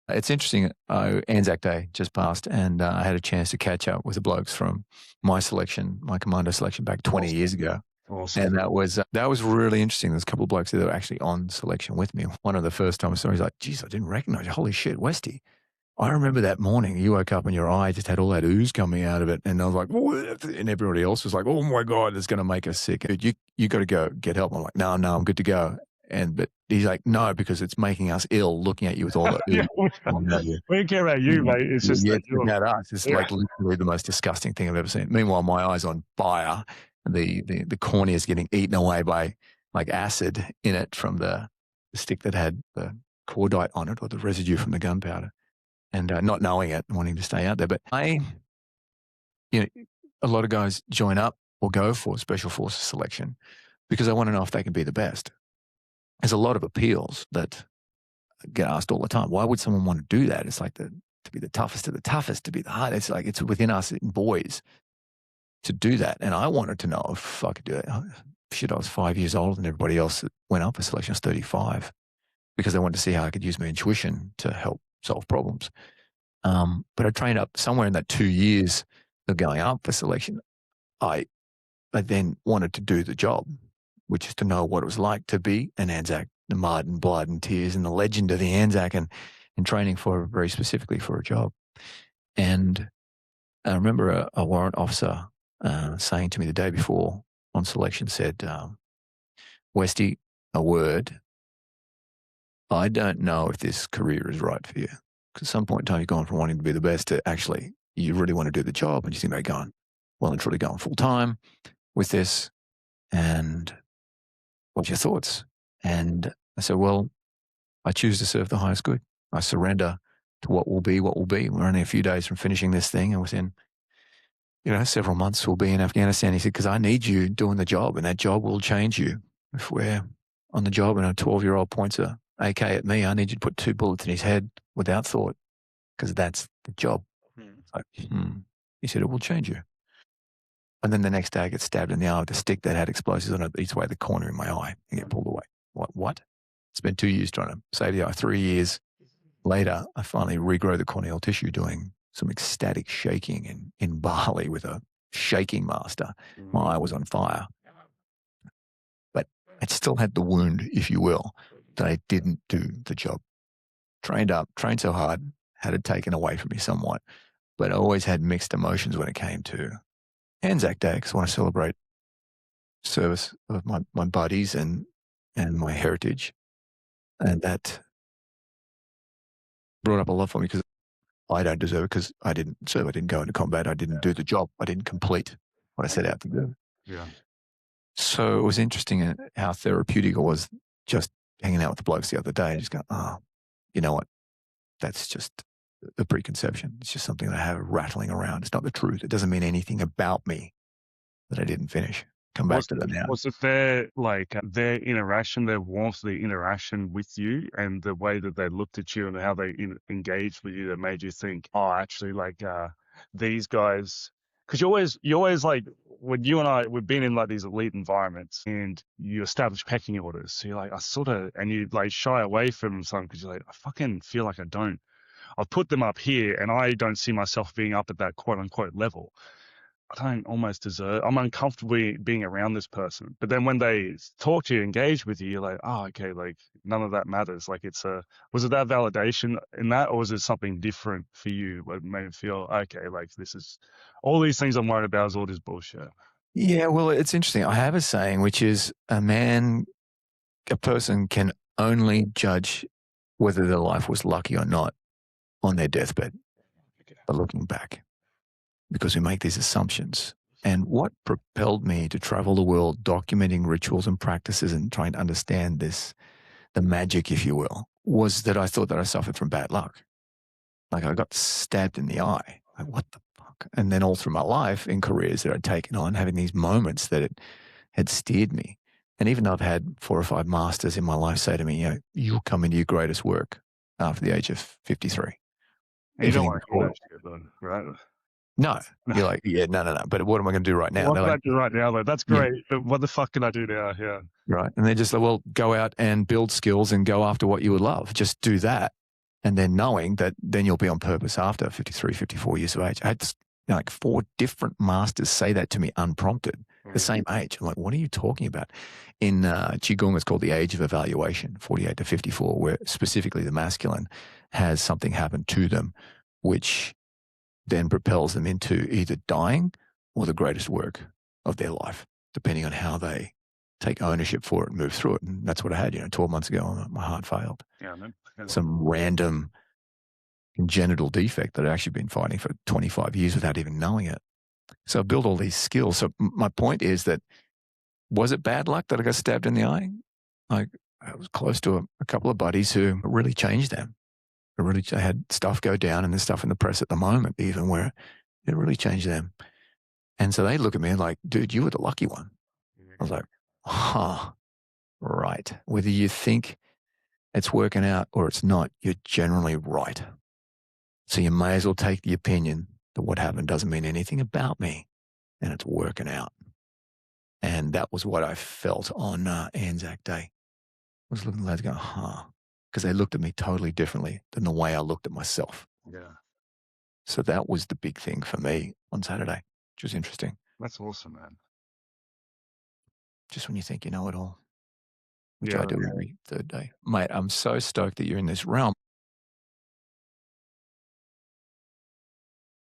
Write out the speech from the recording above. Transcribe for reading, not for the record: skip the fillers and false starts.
It's interesting. Anzac Day just passed, and I had a chance to catch up with the blokes from my selection, my commando selection back 20 Awesome. years ago. Awesome. And that was really interesting. There's a couple of blokes that were actually on selection with me. One of the first time I saw, he's like, "Geez, I didn't recognize you. Holy shit, Westy." I remember that morning you woke up and your eye just had all that ooze coming out of it. And I was like, "What?" And everybody else was like, "Oh my God, it's going to make us sick. Dude, you got to go get help." I'm like, "No, I'm good to go." But he's like, "No, because it's making us ill looking at you with all the Yeah, ooze coming out of you." we don't care about you, mate. It's just Yeah, that it's you're. about us. It's Yeah. like literally the most disgusting thing I've ever seen. Meanwhile, my eye's on fire. The cornea is getting eaten away by like acid in it from the stick that had the cordite on it, or the residue from the gunpowder, and not knowing it and wanting to stay out there. But you know, a lot of guys join up or go for special forces selection because they want to know if they can be the best. There's a lot of appeals that get asked all the time. Why would someone want to do that? It's like to be the toughest of the toughest, to be the hardest. It's like it's within us boys to do that. And I wanted to know if I could do it. Shit, I was 5 years old and everybody else that went up for selection was 35 because I wanted to see how I could use my intuition to help solve problems. But I trained up somewhere in that 2 years of going up for selection. I then wanted to do the job, which is to know what it was like to be an Anzac, the mud and blood and tears and the legend of the Anzac, and training for very specifically for a job. And I remember a warrant officer saying to me the day before on selection, said, "Westy, a word. I don't know if this career is right for you. Because at some point in time, you've gone from wanting to be the best to actually, you really want to do the job, and you think about going, well, and truly going full time with this. And what's your thoughts?" And I said, "Well, I choose to serve the highest good. I surrender to what will be what will be. We're only a few days from finishing this thing, and within several months we'll be in Afghanistan." He said, "Because I need you doing the job, and that job will change you. If we're on the job and a 12-year-old points a AK at me, I need you to put 2 bullets in his head without thought, because that's the job." It's like, He said, "It will change you." And then the next day I get stabbed in the eye with a stick that had explosives on it, eats away the corner in my eye and get pulled away. What? Spent 2 years trying to save the eye. 3 years later, I finally regrow the corneal tissue doing some ecstatic shaking in Bali with a shaking master. My eye was on fire. But it still had the wound, if you will, that I didn't do the job. Trained so hard, had it taken away from me somewhat. But I always had mixed emotions when it came to Anzac Day, because I want to celebrate service of my buddies and my heritage. And that brought up a lot for me because I don't deserve it, because I didn't serve. I didn't go into combat. I didn't do the job. I didn't complete what I set out to do. Yeah. So it was interesting how therapeutic it was just hanging out with the blokes the other day and just go, you know what? That's just a preconception. It's just something that I have rattling around. It's not the truth. It doesn't mean anything about me that I didn't finish. Come back to that now. Was it their interaction, their warmth, the interaction with you, and the way that they looked at you and how they engaged with you that made you think, oh, actually, these guys? Because you always like, when you and I, we've been in like these elite environments and you establish pecking orders. So you're like, and you like shy away from some because you're like, I fucking feel like I don't. I've put them up here and I don't see myself being up at that quote unquote level. I don't almost deserve. I'm uncomfortable being around this person. But then when they talk to you, engage with you, you're like, oh, okay, like none of that matters. Like was it that validation in that, or was it something different for you? What made it feel okay? Like this is all these things I'm worried about is all this bullshit. Yeah, well, it's interesting. I have a saying, which is a person can only judge whether their life was lucky or not on their deathbed, but looking back, because we make these assumptions. And what propelled me to travel the world documenting rituals and practices and trying to understand the magic, if you will, was that I thought that I suffered from bad luck. Like I got stabbed in the eye. Like, what the fuck? And then all through my life in careers that I'd taken on, having these moments that it had steered me. And even though I've had 4 or 5 masters in my life say to me, you'll come into your greatest work after the age of 53. And you don't want to hear that shit, though, right? No, you're like, yeah, no. But what am I going to do right now? What can I do right now, though? That's great. Yeah. But what the fuck can I do now? Yeah. Right. And they're just like, well, go out and build skills and go after what you would love. Just do that. And then knowing that then you'll be on purpose after 53, 54 years of age. I had like 4 different masters say that to me unprompted, the Mm. same age. I'm like, what are you talking about? In Qigong, it's called the age of evaluation, 48 to 54, where specifically the masculine has something happen to them, which then propels them into either dying or the greatest work of their life, depending on how they take ownership for it and move through it. And that's what I had, 12 months ago. My heart failed. Yeah, man. Yeah. Some random congenital defect that I'd actually been fighting for 25 years without even knowing it. So I built all these skills. So my point is that, was it bad luck that I got stabbed in the eye? Like, I was close to a couple of buddies who really changed them. I had stuff go down and there's stuff in the press at the moment, even where it really changed them. And so they look at me like, dude, you were the lucky one. I was like, huh, right. Whether you think it's working out or it's not, you're generally right. So you may as well take the opinion that what happened doesn't mean anything about me and it's working out. And that was what I felt on Anzac Day. I was looking at the lads going, huh, because they looked at me totally differently than the way I looked at myself. Yeah. So that was the big thing for me on Saturday, which was interesting. That's awesome, man. Just when you think you know it all, which Yeah. I do every third day. Mate, I'm so stoked that you're in this realm.